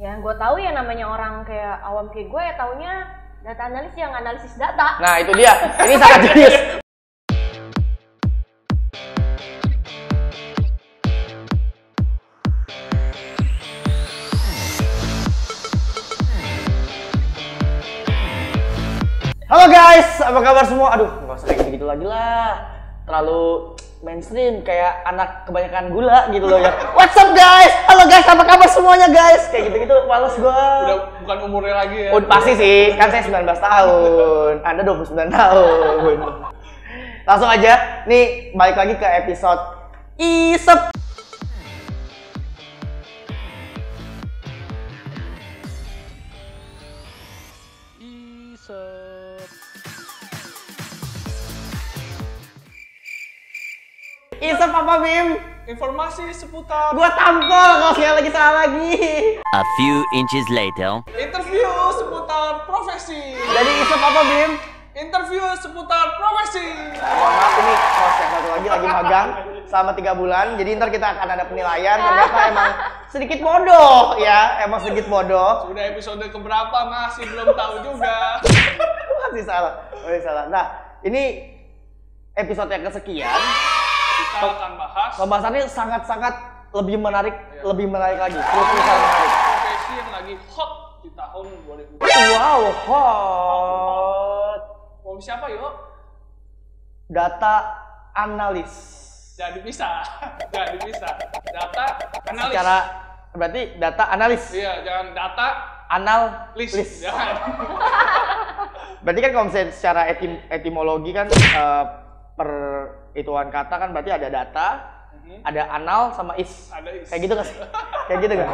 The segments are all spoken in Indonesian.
Ya, gue tahu ya namanya orang kayak awam kayak gue ya taunya data analis yang analisis data. Nah itu dia, ini sangat jenius. Halo guys, apa kabar semua? Aduh, nggak usah kayak gitu lagi lah. Terlalu mainstream, kayak anak kebanyakan gula gitu loh ya. What's up guys? Halo guys, apa kabar semuanya guys? Kayak gitu-gitu, males gua. Udah bukan umurnya lagi ya? Oh, pasti sih, kan saya 19 tahun. Anda 29 tahun. Langsung aja, nih balik lagi ke episode Isep. Isep apa Bim? Informasi seputar Gua tampol kalau sekali lagi salah lagi. A few inches later. interview seputar profesi. Jadi Isep apa Bim? Interview seputar profesi. Mohon maaf ini host yang satu lagi magang selama 3 bulan. Jadi ntar kita akan ada penilaian. Ternyata emang sedikit bodoh ya, emang sedikit bodoh. Sudah episode keberapa masih belum tahu juga. Masih salah. Nah, ini episode yang kesekian. Kita akan bahas Pembahasannya sangat-sangat lebih menarik, Ya. lebih menarik lagi. Terus menarik. profesi yang lagi hot di tahun 2020. Wow, hot. Profesi apa yuk? Data analis. Jadi bisa. Data analis. Secara berarti data analis. Iya, jangan data Analis. list. Jangan. Berarti kan kalau misalnya secara etimologi kan perhitungan kata kan berarti ada data, ada anal sama is. Ada is. Kayak gitu nggak sih? Kayak gitu nggak?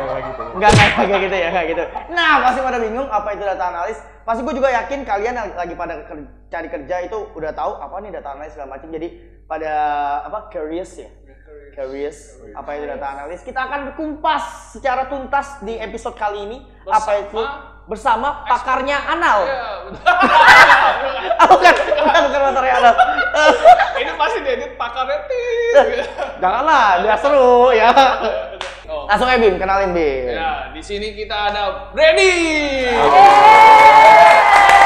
Enggak kayak gitu ya, kayak gitu. Nah, pasti pada bingung apa itu data analis. Pasti gue juga yakin kalian lagi pada cari kerja itu udah tahu apa nih data analis segala macam. Jadi pada apa curious ya? Curious apa itu data analis? Kita akan kupas secara tuntas di episode kali ini. Apa itu? Bersama pakarnya anal. Iya, betul. bukan pakarnya anal. Ini pasti diedit pakarnya. Janganlah, biar seru ya. Oh. Langsung aja Bim, kenalin Bim. Ya, di sini kita ada Brady.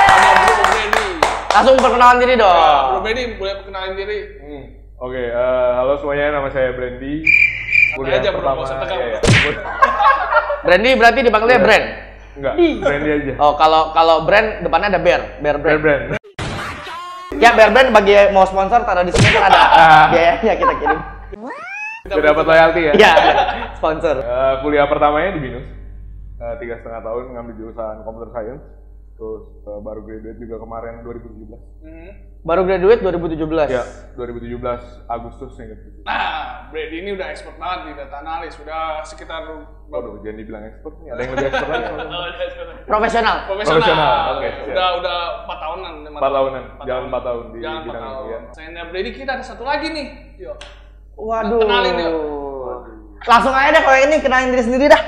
Ada Bro Brady. Langsung perkenalan diri dong. Ya, Bro Brady boleh perkenalin diri. Oke, halo semuanya, nama saya Brandy. Santai aja bro, nggak usah tegang. Iya. Brandy berarti dipanggilnya Iya. brand. Enggak, Brandy aja. Oh, kalau brand depannya ada bear brand. Brand. Ya, bear brand bagi mau sponsor taruh di sini kan ada biayanya kita kirim. Udah dapat loyalty ya? Iya, sponsor. Kuliah pertamanya di BINUS, 3,5 tahun ngambil jurusan Computer Science. Terus baru graduate juga kemarin 2017. Baru graduate 2017. Ya, 2017 Agustus inget. Nah, Brady ini udah expert banget di data analis. Udah sekitar Waduh, jangan dibilang expert nih. Ada yang lebih expert lagi. Profesional. Profesional, oke, siap. Udah 4 tahunan. 4 tahunan, jalan 4 tahun di Jalan 4 bidang tahun. ini ya. Selain Brady kita ada satu lagi nih. Yuk. Waduh. Kenalin yuk. Langsung aja deh kalau ini kenalin diri sendiri dah.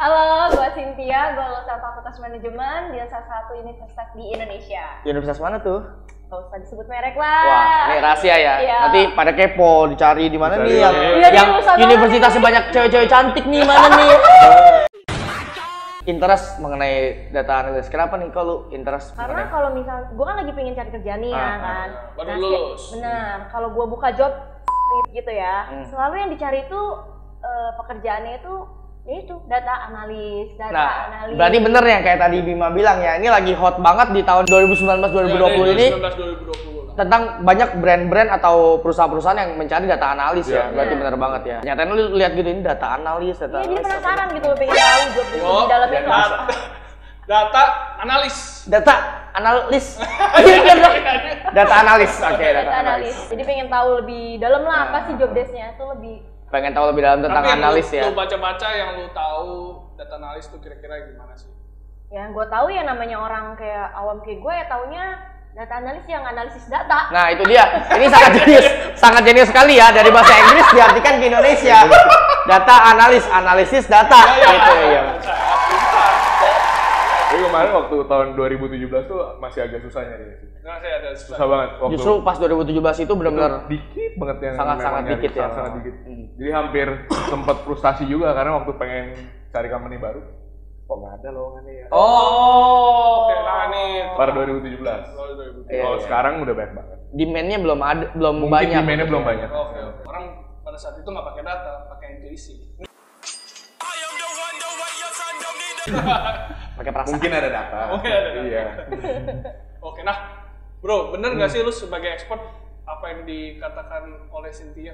Halo, gue Cynthia, gue lulusan Fakultas Manajemen di salah satu universitas di Indonesia. Universitas mana tuh? Gak usah disebut merek lah. Wah, ini rahasia ya. Iya. Nanti pada kepo dicari di mana nih yang, Iya, yang di usaha universitasnya mana banyak cewek-cewek cantik nih mana nih. Interest mengenai data analis. Kenapa nih kalau interest? Karena kalau misal, gue kan lagi pengen cari kerja nih ya kan. baru Nah, lulus. Bener, kalau gue buka job gitu ya, selalu yang dicari itu pekerjaannya itu ya itu data analis, Nah, analis. berarti bener yang kayak tadi Bima bilang ya, ini lagi hot banget di tahun 2019-2020 ini 2020. tentang banyak brand-brand atau perusahaan-perusahaan yang mencari data analis ya. Berarti bener banget ya. Nyatanya lu lihat gitu ini data analis, data Iya, jadi analis. penasaran gitu loh, pengen tahu job di dalamnya itu apa. Data analis. Data analis. Iya bener dong. Data analis. Oke, data Data analis. analis. Jadi pengen tahu lebih dalam lah apa sih job desk-nya itu lebih. Pengen tahu lebih dalam tentang Tapi analis ya. Lu baca-baca yang lu tahu data analis tuh kira-kira gimana sih? Ya, gue tahu ya namanya orang kayak awam kayak gue ya taunya data analis yang analisis data. Nah, itu dia. Ini sangat jenius sekali ya, dari bahasa Inggris diartikan ke Indonesia. Data analis, analisis data gitu ya. Tapi kemarin waktu tahun 2017 tuh masih agak susah nyari sih. Nah, saya ada Susah banget. Waktu Justru pas 2017 itu benar-benar dikit banget yang sangat-sangat memang nyari, dikit ya. sangat dikit. Jadi hampir sempat frustasi juga karena waktu pengen cari company baru, kok nggak ada lowongannya ya. Oke, nah nih. Pada 2017. Iya, Kalau iya. sekarang udah banyak banget. Demand-nya belum ada, belum Mungkin banyak. demand-nya belum banyak. Oke. Orang pada saat itu nggak pakai data, pakai intuisi. Pakai perasaan. Mungkin ada data. Mungkin ada data. Iya. Oke, nah, bro, bener nggak sih lu sebagai expert apa yang dikatakan oleh Cynthia?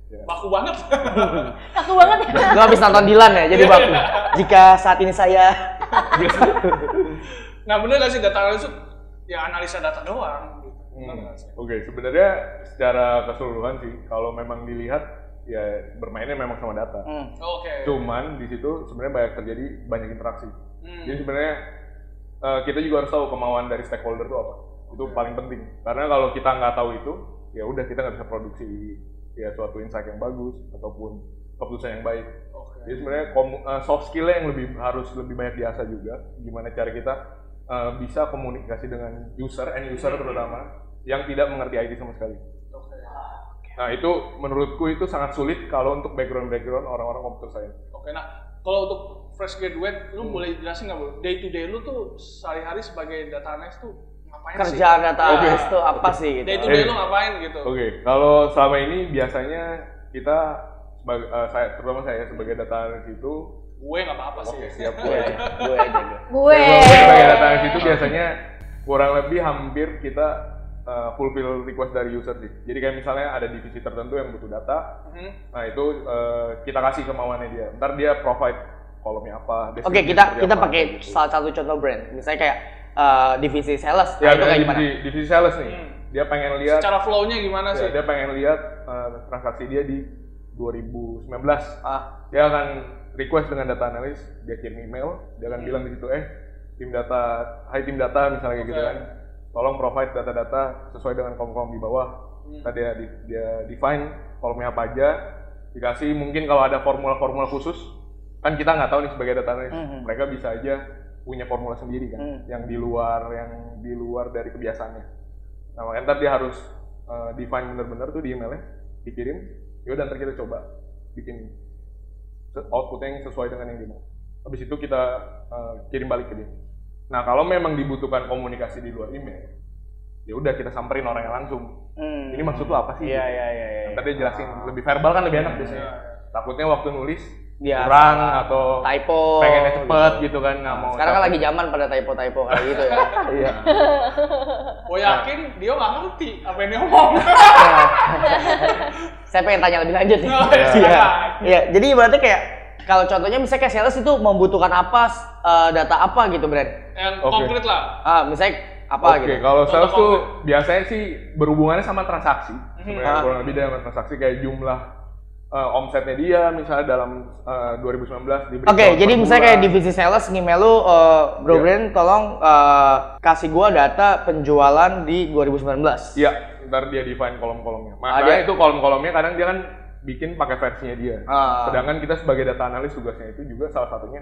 Ya. Baku banget. Kaku banget ya. Lu habis nonton Dilan ya, jadi baku. Jika saat ini saya Nah, bener nggak sih data analis itu ya analisa data doang? Gitu. Bener nggak sih? Oke, sebenarnya secara keseluruhan sih, kalau memang dilihat ya bermainnya memang sama data. Oke. Cuman di situ sebenarnya banyak interaksi. Hmm. Jadi sebenarnya kita juga harus tahu kemauan dari stakeholder itu apa. Itu paling penting. Karena kalau kita nggak tahu itu, ya udah kita nggak bisa produksi ya suatu insight yang bagus ataupun keputusan yang baik. Oke. Jadi sebenarnya soft skill-nya yang harus lebih banyak diasah juga. Gimana cara kita bisa komunikasi dengan end user terutama yang tidak mengerti IT sama sekali. Oke. Nah itu menurutku itu sangat sulit kalau untuk background orang-orang computer science. Oke, nah kalau untuk fresh graduate, lu boleh jelasin nggak bro? Day to day lu tuh sehari-hari sebagai data analyst tuh ngapain sih? kerjaan data Oke. analis itu apa sih gitu. Day to day lu ngapain gitu? Oke, kalau selama ini biasanya kita terutama saya sebagai data analis itu Gue nggak apa-apa sih. siap Gue aja, gue aja. Gue. sebagai data analis itu biasanya kurang lebih hampir kita fulfill request dari user sih. Jadi kayak misalnya ada divisi tertentu yang butuh data, nah itu kita kasih kemauannya dia. Ntar dia provide kolomnya apa. Oke, deskripsi kita seperti apa, pakai gitu. salah satu contoh brand. Misalnya kayak divisi sales. Ya, Nah, itu kayak gimana? divisi sales nih. Dia pengen lihat Secara flow-nya gimana sih? dia pengen lihat transaksi dia di 2019. Dia akan request dengan data analis, dia kirim email, dia akan bilang di situ tim data misalnya kayak gitu kan. Tolong provide data-data sesuai dengan kolom-kolom di bawah. Tadi dia define kolomnya apa aja, dikasih mungkin kalau ada formula-formula khusus, kan kita nggak tahu nih sebagai data analis, mereka bisa aja punya formula sendiri kan, yang di luar dari kebiasaannya. Nah makanya ntar dia harus define bener-bener tuh di emailnya, dikirim, yaudah ntar kita coba bikin outputnya yang sesuai dengan yang dia mau. Habis itu kita kirim balik ke dia. Nah kalau memang dibutuhkan komunikasi di luar email, ya udah kita samperin orangnya langsung. Ini maksud lu apa sih? Iya, gitu. iya, iya, iya. Ntar dia jelasin lebih verbal kan lebih enak biasanya. Takutnya waktu nulis Dia kurang salah, atau typo pengennya cepet gitu kan, nggak mau. Sekarang kan capek. lagi zaman pada typo kayak gitu ya. Iya. Gue yakin dia nggak ngerti apa yang dia ngomong. Saya pengen tanya lebih lanjut nih. Oh, Iya. Iya, jadi berarti kayak kalau contohnya misalnya kayak sales itu membutuhkan apa, data apa gitu, Brand? Yang Oke. konkret lah. Misalnya apa Oke, gitu? kalau sales Contoh tuh biasanya sih berhubungannya sama transaksi. Sebenarnya Ah. kurang lebih dengan transaksi kayak jumlah omsetnya dia misalnya dalam 2019 diberi Oke, tahun jadi per misalnya bulan. kayak divisi sales ngemail lu, Bro Iya. Brand tolong kasih gua data penjualan di 2019. Iya, ntar dia define kolom-kolomnya. dia- Makanya itu kolom-kolomnya kadang dia kan bikin pakai versinya dia. Ah. Sedangkan kita sebagai data analis tugasnya itu juga salah satunya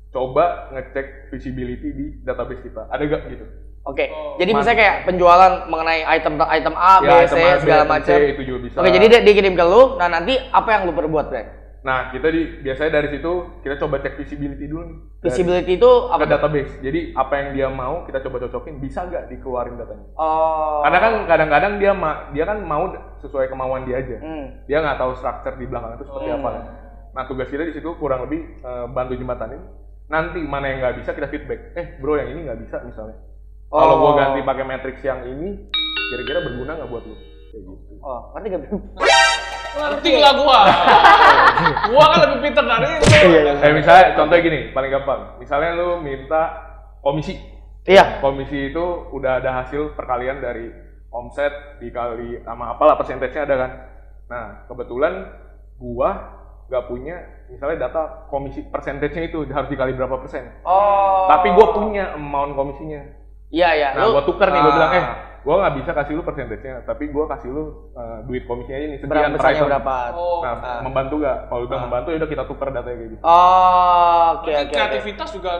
coba ngecek visibility di database kita. Ada gak gitu? Oke, Oh, jadi mantap. misalnya kayak penjualan mengenai item A, B, Ya, C, item A, B, segala item C, macam. itu juga bisa. Oke, jadi dia dikirim ke lu, nah nanti apa yang lu perbuat, Brand? Nah, kita biasanya dari situ kita coba cek visibility dulu nih. Dari- Visibility itu apa? ke database. Jadi apa yang dia mau kita coba cocokin, bisa nggak dikeluarin datanya. Oh. Karena kan kadang-kadang dia kan mau sesuai kemauan dia aja. Dia nggak tahu structure di belakang itu seperti apa. Nah tugas kita di situ kurang lebih bantu jembatanin. Nanti mana yang nggak bisa kita feedback. Bro yang ini nggak bisa misalnya. Kalau gua ganti pakai matrix yang ini, kira-kira berguna nggak buat lu? Kayak gitu. Oh, ngerti gak? Ngerti lah gua. Gua kan lebih pinter dari itu. Misalnya contohnya gini, paling gampang. Misalnya lu minta komisi. Iya. Komisi itu udah ada hasil perkalian dari omset dikali sama apalah persentasenya ada kan. Nah kebetulan gua nggak punya misalnya data komisi persentasenya itu harus dikali berapa persen. Oh. Tapi gua punya amount komisinya. Iya, iya. Nah gua tuker nih, gua bilang gua nggak bisa kasih lu persentasenya, tapi gua kasih lu duit komisinya ini berapa sekian per besarnya item. berapa? Oh, Nah membantu nggak? Kalau udah membantu ya udah kita tuker datanya kayak gitu. Oh, oke, berarti oke. kreativitas juga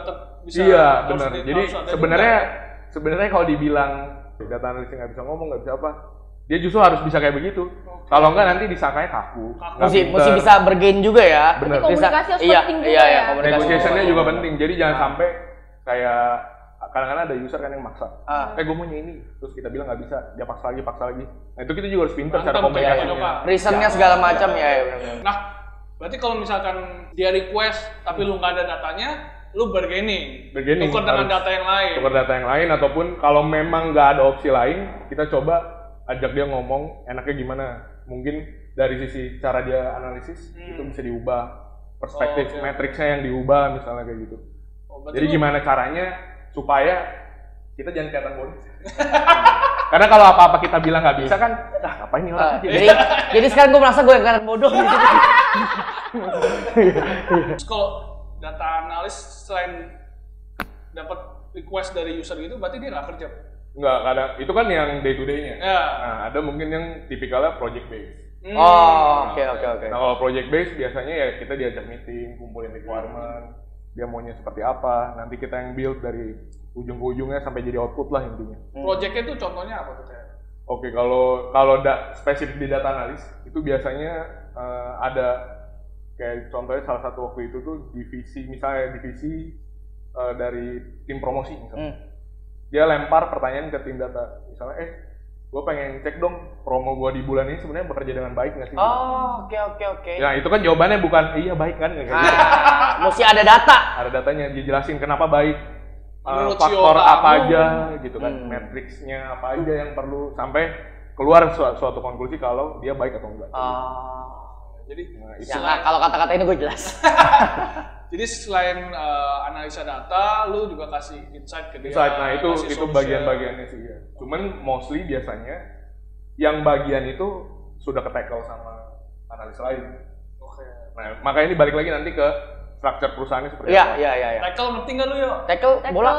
bisa. Iya harus benar. di- Jadi harus ada sebenarnya juga. sebenarnya kalau dibilang data analis nggak bisa ngomong nggak bisa apa, Dia justru harus bisa kayak begitu. Kalau enggak nanti disangkanya kaku. Mesti bisa bergain juga ya. Berarti komunikasi harus iya, penting juga iya, ya. komunikasi. Negotiationnya juga penting. Jadi jangan sampai kayak kadang-kadang ada user kan yang maksa. Gue maunya ini, terus kita bilang nggak bisa, dia paksa lagi. Nah itu kita juga harus pintar cara komunikasinya. Reasonnya segala macam ya benar-benar. Nah, berarti kalau misalkan dia request tapi lu nggak ada datanya, lu bargaining. Tukar dengan data yang lain. Tukar data yang lain ataupun kalau memang nggak ada opsi lain, kita coba ajak dia ngomong enaknya gimana. Mungkin dari sisi cara dia analisis itu bisa diubah, perspektif matriksnya yang diubah misalnya kayak gitu. Jadi gimana caranya supaya kita jangan kelihatan bodoh. Karena kalau apa-apa kita bilang nggak bisa kan, ngapain nih orang? Jadi sekarang gue merasa gue yang kelihatan bodoh. Terus kalau data analis selain dapat request dari user gitu, berarti dia nggak kerja? Nggak, kadang itu kan yang day to day-nya. Ya. Nah, ada mungkin yang tipikalnya project based. Oke. Nah, kalau project based biasanya ya kita diajak meeting, kumpulin requirement, dia maunya seperti apa, nanti kita yang build dari ujung ke ujungnya sampai jadi output lah intinya. Project-nya itu contohnya apa tuh kayak? Oke, kalau spesifik di data analis itu biasanya ada kayak contohnya salah satu waktu itu tuh divisi dari tim promosi misalnya. Dia lempar pertanyaan ke tim data, misalnya, gue pengen cek dong promo gue di bulan ini sebenarnya bekerja dengan baik nggak sih? Oke. Nah itu kan jawabannya bukan iya baik kan? Kayak gitu. Mesti ada data. Ada datanya, dijelasin kenapa baik, CEO faktor apa kamu. aja gitu kan, matriksnya apa aja yang perlu sampai keluar suatu konklusi kalau dia baik atau enggak. Jadi Kalau kata-kata ini gue jelas. Jadi selain analisa data, lu juga kasih insight ke dia. Nah itu solution. bagian-bagiannya sih ya. Cuman mostly biasanya yang bagian itu sudah ke-tackle sama analis lain. Oke. Nah makanya ini balik lagi nanti ke structure perusahaannya seperti apa. Iya. Tackle ngerti nggak lu yo? Tackle bola.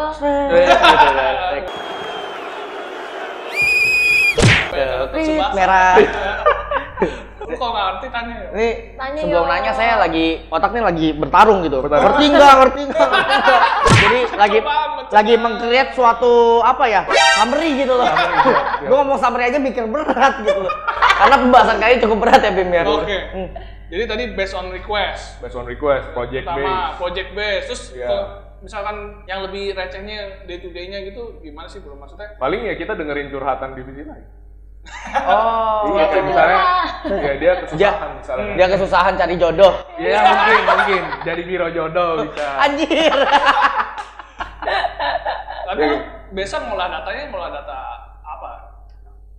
Merah. Lu kalau nggak ngerti tanya ya. Ini Tanya sebelum yo. nanya saya otaknya lagi bertarung gitu. Ngerti nggak? Jadi lagi meng-create suatu apa ya? Summary gitu loh. Gue ngomong summary aja mikir berat gitu loh. Karena pembahasan kali cukup berat ya Bim ya. Oke. Jadi tadi based on request. Project Sama based. project based. Terus Iya. kalau misalkan yang lebih recehnya day to day-nya gitu gimana sih bro maksudnya? Paling ya kita dengerin curhatan divisi lain. Oh. Kayak misalnya ya dia kesusahan misalnya. Dia kesusahan cari jodoh. Iya mungkin jadi biro jodoh bisa. Anjir. Tapi lu biasa ngolah data apa?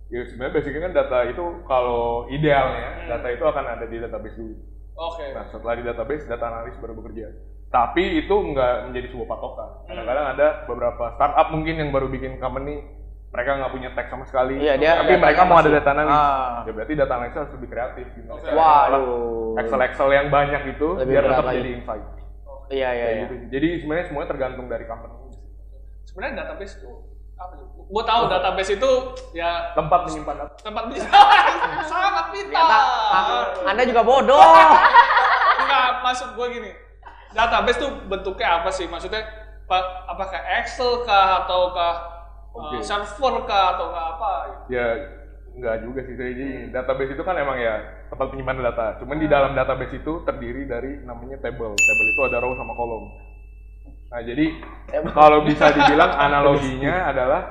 Ya sebenarnya basicnya kan data itu kalau idealnya data itu akan ada di database dulu. Oke. Nah setelah di database data analis baru bekerja. Tapi itu nggak menjadi sebuah patokan. Kadang-kadang ada beberapa startup mungkin yang baru bikin company mereka nggak punya tech sama sekali. Iya, dia tapi mereka mau ada data analis. Ya berarti data analis harus lebih kreatif. Oke. Waduh. Excel yang banyak itu Lebih biar berat tetap lagi. jadi insight. Iya. Kayak gitu. Jadi sebenarnya semuanya tergantung dari company. Sebenarnya database itu apa sih? Gua tahu database itu ya Tempat menyimpan data. tempat bisa sangat vital. Ternyata Anda juga bodoh. Enggak, maksud gua gini. Database tuh bentuknya apa sih? Maksudnya apakah Excel kah ataukah server kah atau apa? Ya enggak juga sih. Jadi database itu kan emang ya tempat penyimpanan data. Cuman di dalam database itu terdiri dari namanya table. Table itu ada row sama kolom. Nah jadi kalau bisa dibilang analoginya adalah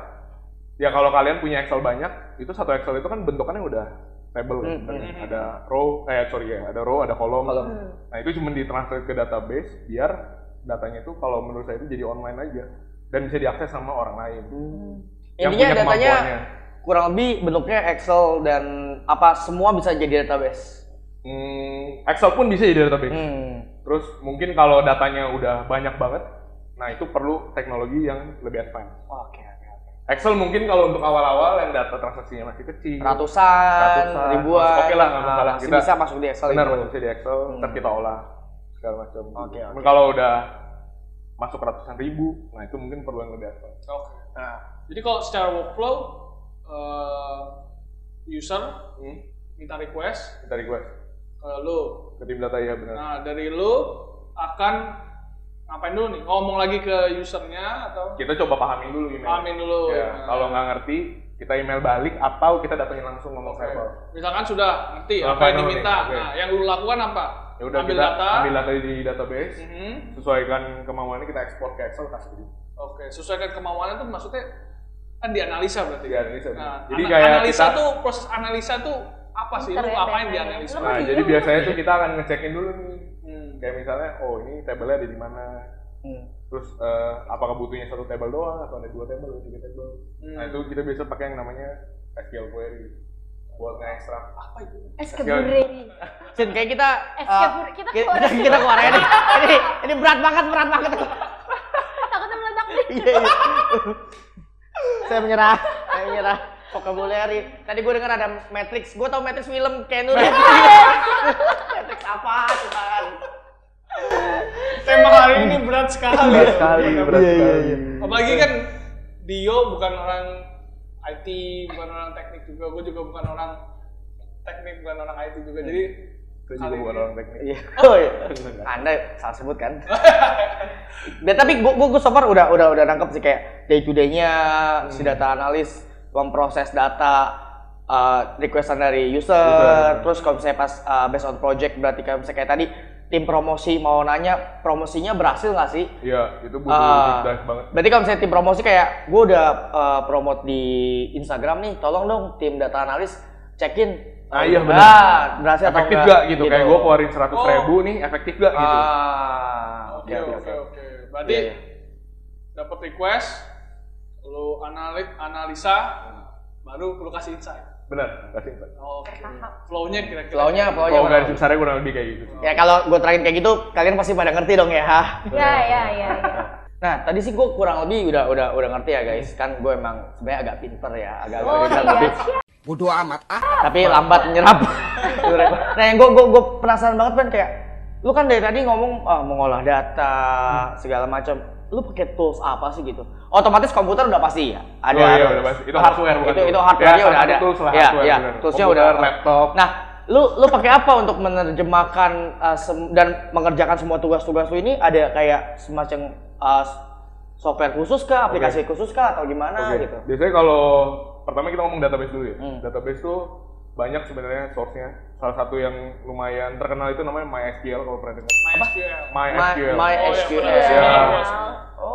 ya kalau kalian punya Excel banyak, itu satu Excel itu kan bentukannya udah table kan. Ada row, ada row, ada kolom. Nah itu cuma ditransfer ke database biar datanya itu kalau menurut saya itu jadi online aja dan bisa diakses sama orang lain. Yang Intinya punya datanya kemampuannya. kurang lebih bentuknya Excel dan apa semua bisa jadi database. Excel pun bisa jadi database. Terus mungkin kalau datanya udah banyak banget, nah itu perlu teknologi yang lebih advance. Oke. Excel mungkin kalau untuk awal-awal yang data transaksinya masih kecil, Ratusan, ribuan. oke lah, nggak masalah. Masih Kita bisa masuk di Excel. benar itu. masih bisa di Excel, ntar kita olah segala macam. Oke. Tapi kalau udah masuk ratusan ribu, nah itu mungkin perlu yang lebih advance. Oke. Nah, jadi kalau secara workflow user minta request Kita request ke lu. ke tim data ya benar. Nah, dari lu akan ngapain dulu nih? Ngomong lagi ke usernya atau Kita coba pahamin dulu email. pahamin dulu? Ya, kalau nggak ngerti, kita email balik atau kita datangin langsung ngomong verbal. Misalkan sudah ngerti apa yang diminta. Nah, yang lu lakukan apa? Ya udah, ambil data di database, sesuaikan kemauannya, kita ekspor ke Excel, kasih dia. Oke, sesuaikan kemauannya tuh maksudnya kan dianalisa berarti. Dianalisa. Nah, jadi kayak analisa tuh, proses analisa tuh apa sih? Lu ngapain dianalisa? Nah, jadi biasanya tuh kita akan ngecekin dulu nih. Kayak misalnya, oh ini tabelnya ada di mana. Terus apakah butuhnya satu tabel doang atau ada 2 tabel atau 3 tabel. Nah, itu kita biasa pakai yang namanya SQL query buat nge-extract. Apa itu? SQL query. Sin, kayak kita kita keluar ini. Ini berat banget. takutnya meledak nih. Iya. Saya menyerah. Vocabulary. Tadi gue dengar ada Matrix. Gue tau Matrix film Keanu Reeves. Matrix apa? Cuman. Tema hari ini berat sekali. Berat sekali. Apalagi kan Dio bukan orang IT, bukan orang teknik juga. Gue juga bukan orang teknik, bukan orang IT juga. Jadi Gue juga bukan orang teknik. Iya. Oh iya. Anda salah sebut kan? Tapi gue so far udah nangkep sih kayak day to day-nya si data analis memproses data requestan dari user. Terus kalau misalnya pas based on project berarti kayak tadi tim promosi mau nanya promosinya berhasil nggak sih? Iya, itu butuh deep dive banget. Berarti kalau misalnya tim promosi kayak gue udah promote di Instagram nih, tolong dong tim data analis cekin. Iya benar. Berhasil atau efektif enggak? gak gitu. Kayak gue keluarin 100.000 nih, efektif gak gitu. Oke. Berarti dapat request, lu analisa, baru lu kasih insight. Benar, kasih insight. Oke. Flow-nya kira-kira. Flow-nya Flow garis besarnya kurang lebih kayak gitu. Ya kalau gue terangin kayak gitu, kalian pasti pada ngerti dong ya. Iya. Nah, tadi sih gue kurang lebih udah ngerti ya guys. Kan gue emang sebenarnya agak pinter ya, agak Bodoh amat tapi lambat menyerap. Nah, yang gue penasaran banget kan kayak lu kan dari tadi ngomong mengolah data segala macam. Lu pakai tools apa sih gitu? Otomatis komputer udah pasti ya. Ada. Oh iya, udah pasti. Itu hardware bukan. Itu hardware-nya udah ada. Tools lah, Iya. Toolsnya udah laptop. Nah, lu pakai apa untuk menerjemahkan dan mengerjakan semua tugas-tugas lu ini? Ada kayak semacam software khusus kah, aplikasi khusus kah atau gimana gitu? Biasanya kalau pertama kita ngomong database dulu ya. Database tuh banyak sebenarnya source-nya. Salah satu yang lumayan terkenal itu namanya MySQL kalau pernah dengar. MySQL. MySQL. MySQL.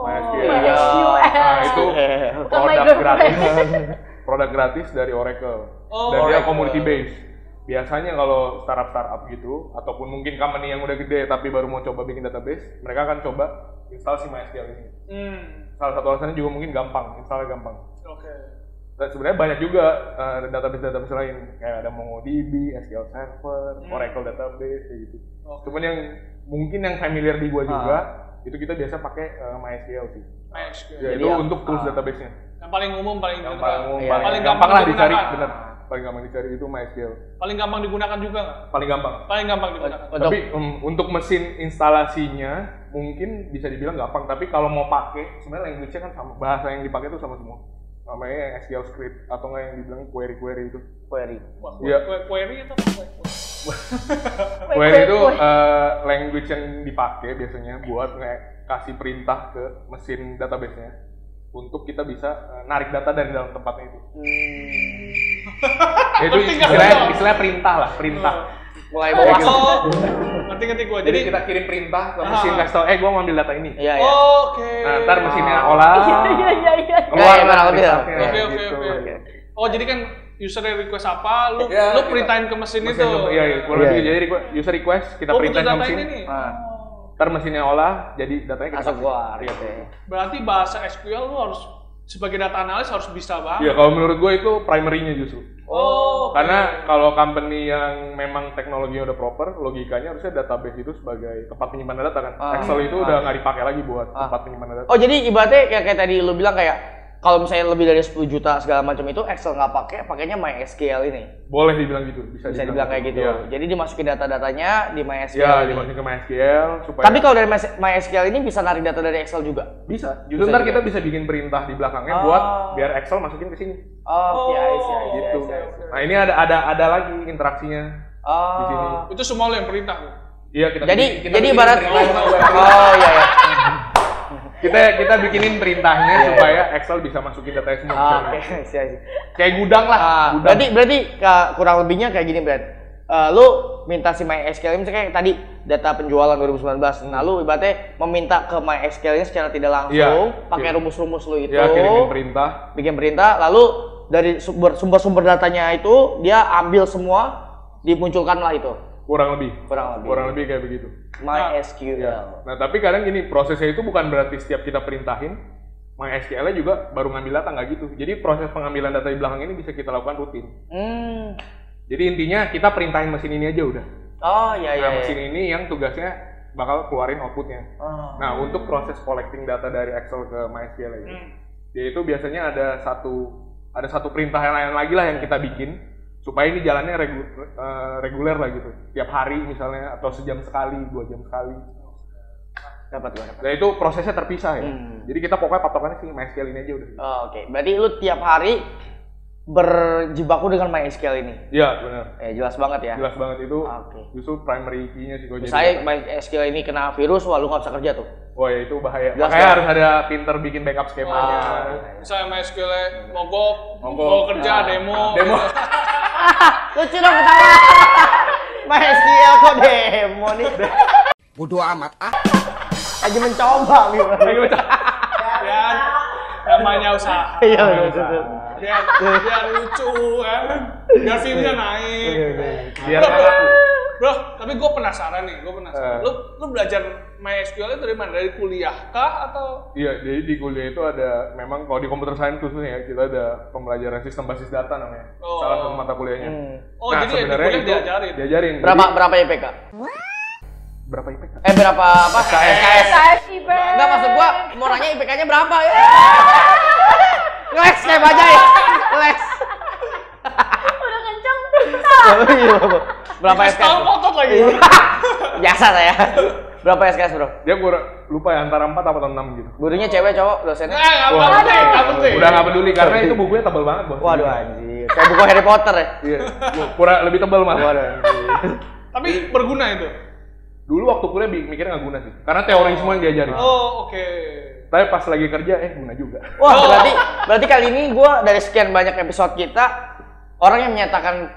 Nah, itu produk gratis dari Oracle. Dan dia community based. Biasanya kalau startup gitu ataupun mungkin company yang udah gede tapi baru mau coba bikin database, mereka akan coba install si MySQL ini. Salah satu alasannya juga mungkin gampang, installnya gampang. Dan sebenarnya banyak juga database lain, kayak ada MongoDB, SQL Server, Oracle Database kayak gitu. Cuman yang mungkin yang familiar di gua juga, itu kita biasa pakai MySQL sih. Ya, itu untuk tools database-nya. Yang paling umum, paling gampang lah dicari, bener. Paling gampang dicari itu MySQL. Paling gampang digunakan juga nggak? Paling gampang. Paling gampang digunakan. Tapi untuk mesin instalasinya mungkin bisa dibilang gampang, tapi kalau mau pakai sebenarnya language-nya kan sama, bahasa yang dipakai itu sama semua. Namanya SQL script atau nggak yang dibilang query itu. Iya. Query itu query itu language yang dipakai biasanya buat kasih perintah ke mesin database-nya untuk kita bisa narik data dari dalam tempatnya itu. Itu istilah perintah. Mulai bawah. Ngerti gua. Jadi kita kirim perintah ke mesin kasih tau, gua mau ambil data ini. Iya. Oke. Nah, ntar mesinnya olah. Iya. Keluar Oke. Oh, jadi kan user request apa, lu perintahin ke mesin itu. Iya. Jadi user request kita perintahin ke mesin. Ntar mesinnya olah, jadi datanya kita keluar. Berarti bahasa SQL lu harus sebagai data analis harus bisa banget. Iya, kalau menurut gue itu primary-nya justru. Karena kalau company yang memang teknologinya udah proper, logikanya harusnya database itu sebagai tempat penyimpanan data kan. Excel itu udah nggak dipakai lagi buat tempat penyimpanan data. Oh, jadi ibaratnya kayak tadi lu bilang kayak kalau misalnya lebih dari 10 juta segala macam itu Excel nggak pakainya MySQL ini. Boleh dibilang gitu, bisa dibilang kayak gitu. Ya. Jadi dimasukin data-datanya di MySQL. Ya, dimasukin ke MySQL supaya. Tapi kalau dari MySQL ini bisa narik data dari Excel juga. Bisa. Justru ntar kita bisa bikin perintah di belakangnya buat biar Excel masukin ke sini. Gitu. Nah, ini ada lagi interaksinya di sini. Itu semua lo yang perintah. Iya, kita jadi ibarat iya. Kita bikinin perintahnya supaya Excel bisa masukin data semua. Oke, Kayak gudang lah. Gudang. Berarti kurang lebihnya kayak gini, Brad. Lu minta si MySQL ini misalnya kayak tadi data penjualan 2019. Nah, lu ibaratnya meminta ke MySQL ini secara tidak langsung pakai rumus-rumus lu itu. Iya, bikin perintah. Lalu dari sumber-sumber datanya itu dia ambil semua, dimunculkan lah itu. Kurang lebih kayak begitu. MySQL. Ya. Nah, tapi kadang gini, prosesnya itu bukan berarti setiap kita perintahin MySQL-nya juga baru ngambil data, nggak gitu. Jadi proses pengambilan data di belakang ini bisa kita lakukan rutin. Jadi intinya kita perintahin mesin ini aja udah. Oh iya. Mesin ini yang tugasnya bakal keluarin outputnya. Nah, untuk proses collecting data dari Excel ke MySQL ini, dia itu biasanya ada satu perintah yang lain lagi lah yang kita bikin supaya ini jalannya reguler lah gitu. Tiap hari misalnya atau sejam sekali, 2 jam sekali. Dapat. Nah, itu prosesnya terpisah ya. Jadi kita pokoknya patokannya sih MySQL ini aja udah. Oke. Berarti lu tiap hari berjibaku dengan MySQL ini. Iya, benar. Jelas banget ya. Jelas banget itu. Justru primary key-nya sih kalau jadi. Misalnya MySQL ini kena virus, wah lu nggak bisa kerja tuh. Wah, ya itu bahaya. Makanya harus ada pinter bikin backup skemanya. Misalnya MySQL mogok kerja demo. Lucu dong ketawa. MySQL kok demo nih. Bodoh amat ah. Lagi mencoba Ya, namanya usaha. Iya, betul. Biar lucu kan. Biar view-nya naik. Biar Bro, tapi gue penasaran nih, Lu belajar MySQL itu dari mana? Dari kuliah kah atau? Iya, jadi di kuliah itu ada, memang kalau di computer science khususnya ya, kita ada pembelajaran sistem basis data namanya. Salah satu mata kuliahnya. Nah, jadi sebenarnya di kuliah diajarin. Berapa IPK? Berapa IPK? Berapa apa? SKS. Enggak, maksud gua mau nanya IPK-nya berapa ya? Lex kayak bajai. Lex. Udah kenceng. Berapa SKS? Tahu otot lagi. Biasa saya. Berapa SKS, Bro? Dia gua lupa ya, antara 4 atau 6 gitu. Gurunya cewek, cowok, dosennya? Nggak penting. Udah nggak peduli karena itu bukunya tebal banget, Bos. Waduh anjir. Kayak buku Harry Potter ya? Iya. Lebih tebal malah. Waduh anjir. Tapi berguna itu. Dulu waktu kuliah mikirnya nggak guna sih, karena teori semua yang diajarin. Oke. Tapi pas lagi kerja, guna juga. Wah, berarti kali ini gue dari sekian banyak episode kita, orang yang menyatakan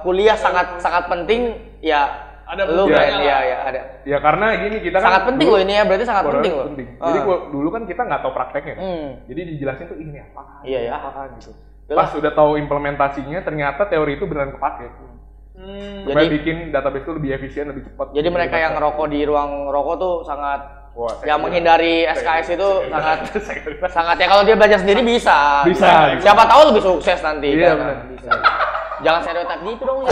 kuliah sangat penting, ya ada lu buktinya kan? Iya, ada. Ya karena gini, kita kan sangat penting loh ini ya, berarti sangat penting loh. Jadi dulu kan kita nggak tahu prakteknya. Jadi dijelasin tuh ini apa? Iya ya. Apa gitu. Pas udah tahu implementasinya, ternyata teori itu beneran kepake. Supaya bikin database itu lebih efisien, lebih cepat. Jadi mereka yang ngerokok di ruang rokok tuh sangat menghindari SKS itu sangat ya, kalau dia belajar sendiri bisa. Siapa tahu lebih sukses nanti. Iya, kan? Bisa. Jangan stereotip gitu dong.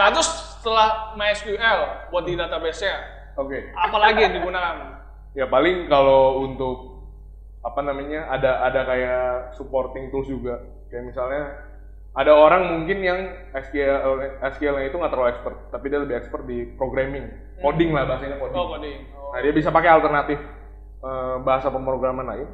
Nah, terus setelah MySQL buat di database-nya, apa lagi yang digunakan? Ya paling kalau untuk ada kayak supporting tools juga. Kayak misalnya ada orang mungkin yang SQL-nya itu nggak terlalu expert, tapi dia lebih expert di programming, coding lah bahasanya coding. Coding. Nah, dia bisa pakai alternatif bahasa pemrograman lain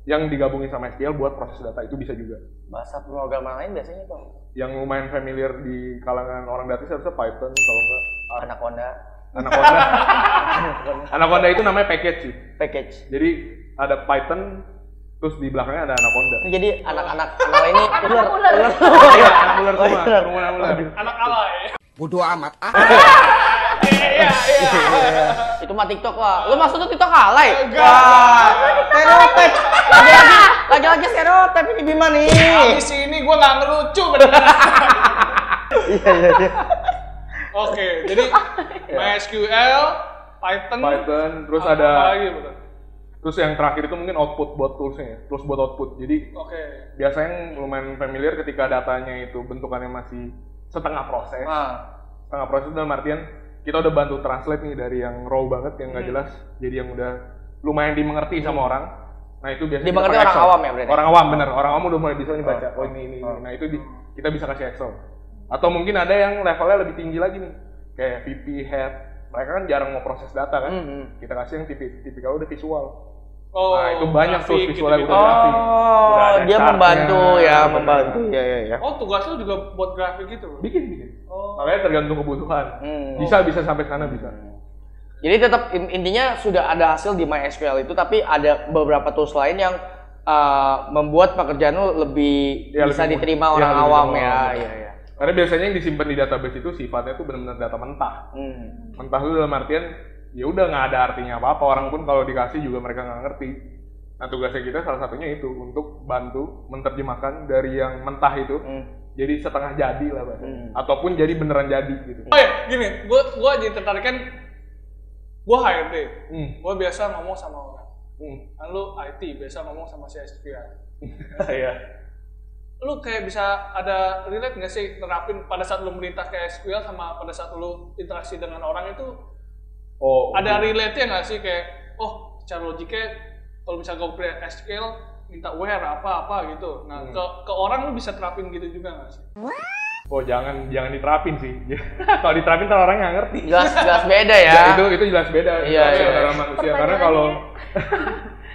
yang digabungin sama SQL buat proses data, itu bisa juga. Bahasa pemrograman lain biasanya tuh yang lumayan familiar di kalangan orang data harusnya Python, kalau nggak Anaconda. Anaconda itu namanya package sih. Jadi ada Python, terus di belakangnya ada Anaconda. Jadi anak-anak ini ular. Iya, anak ular semua. Anak alay. Bodoh amat ah. Iya. Itu mah TikTok lah. Lu maksudnya TikTok alay? Enggak. Stereotip. Lagi stereotip ini Bima nih. Habis ini gua nggak ngelucu bener. Iya. Oke, jadi MySQL, Python, terus apa ada lagi, betul? Terus yang terakhir itu mungkin output buat toolsnya ya, tools buat output. Jadi biasanya lumayan familiar ketika datanya itu bentukannya masih setengah proses. Setengah proses dalam artian kita udah bantu translate nih dari yang raw banget, yang nggak jelas, jadi yang udah lumayan dimengerti sama orang. Nah itu biasanya dimengerti orang awam ya berarti? Orang awam, bener. Orang awam udah mulai bisa nih baca, ini. Nah itu kita bisa kasih Excel. Atau mungkin ada yang levelnya lebih tinggi lagi nih, kayak VP, Head. Mereka kan jarang mau proses data kan, kita kasih yang tipikal udah visual. Nah, itu banyak tuh grafik visualnya gitu-gitu. udah grafik. Udah ada Dia chartnya, membantu ya, benar. membantu. Ya. Oh, tugas lu juga buat grafik gitu? Bikin. Oh. Makanya tergantung kebutuhan. Bisa sampai sana bisa. Jadi tetap intinya sudah ada hasil di MySQL itu, tapi ada beberapa tools lain yang membuat pekerjaan lu lebih bisa lebih diterima orang lebih awam diterima ya. orang. Iya. Karena biasanya yang disimpan di database itu sifatnya tuh benar-benar data mentah. Mentah itu dalam artian ya udah nggak ada artinya apa-apa, orang pun kalau dikasih juga mereka nggak ngerti. Nah tugasnya kita salah satunya itu untuk bantu menerjemahkan dari yang mentah itu jadi setengah jadi lah bahasanya, ataupun jadi beneran jadi gitu. Oh ya, gini, gua jadi tertarik kan, gua HRD, gua biasa ngomong sama orang. Kan lu IT biasa ngomong sama si SQL. Iya. Lu kayak bisa ada relate nggak sih nerapin pada saat lu merintah ke SQL sama pada saat lu interaksi dengan orang itu? Ada relate-nya nggak sih kayak, oh secara logiknya kalau misalnya gue pakai SQL minta where apa gitu. Nah ke orang lu bisa terapin gitu juga nggak sih? Oh jangan diterapin sih. Kalau diterapin ntar orang nggak ngerti. Jelas beda ya. Itu jelas beda. Iya. Antara manusia.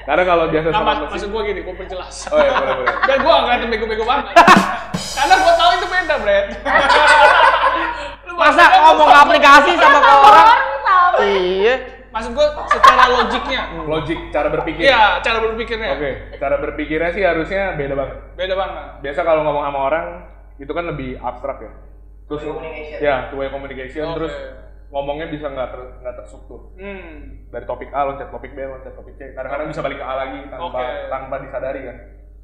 Karena kalau biasa sama mesin. Maksud gue gini, gue perjelas. Oh ya boleh. Dan gue nggak ngeliatin bego-bego banget. Karena gue tahu itu beda, Brad. Masa ngomong ke aplikasi sama ke orang? Iya. Maksud gue secara logiknya. Logik cara berpikir. Iya, cara berpikirnya. Oke, cara berpikirnya sih harusnya beda banget. Beda banget. Biasa kalau ngomong sama orang itu kan lebih abstrak ya. Terus two way communication. Terus ngomongnya bisa nggak terstruktur. Dari topik A loncat topik B, loncat topik C. Kadang-kadang bisa balik ke A lagi tanpa disadari kan.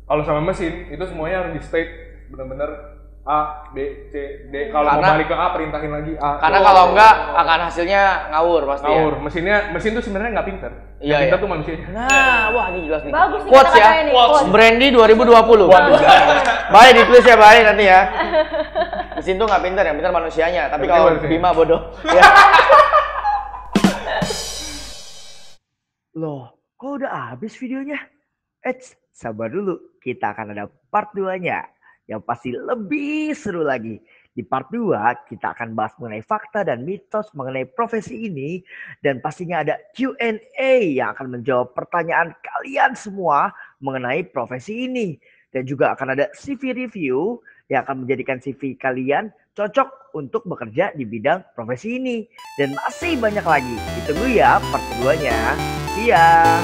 Kalau sama mesin itu semuanya harus di state bener-bener A, B, C, D. Kalau mau balik ke A perintahin lagi A. Karena kalau enggak akan hasilnya ngawur pasti. Ngawur. Ya. Mesin tuh sebenarnya nggak pinter. Iya, Pinter tuh manusia. Nah, wah ini jelas nih. Bagus nih Quotes ya. kata-katanya nih, quotes. Brandy 2020. Baik ditulis ya, baik nanti ya. Mesin tuh nggak pinter, yang pinter manusianya. Tapi kalau Bima bodoh. Ya. Loh, kok udah habis videonya? Sabar dulu, kita akan ada part 2-nya yang pasti lebih seru lagi. Di part 2 kita akan bahas mengenai fakta dan mitos mengenai profesi ini, dan pastinya ada Q&A yang akan menjawab pertanyaan kalian semua mengenai profesi ini. Dan juga akan ada CV review yang akan menjadikan CV kalian cocok untuk bekerja di bidang profesi ini. Dan masih banyak lagi. Ditunggu ya part 2-nya. See ya.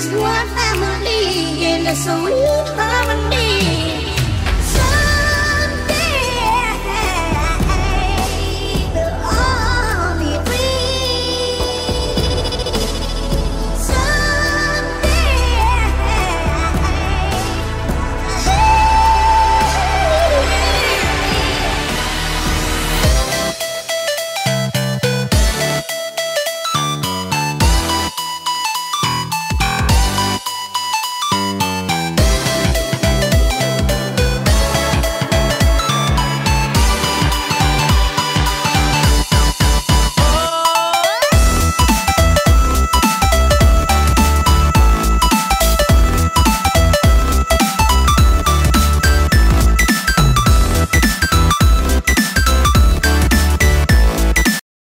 One family in a sweet harmony.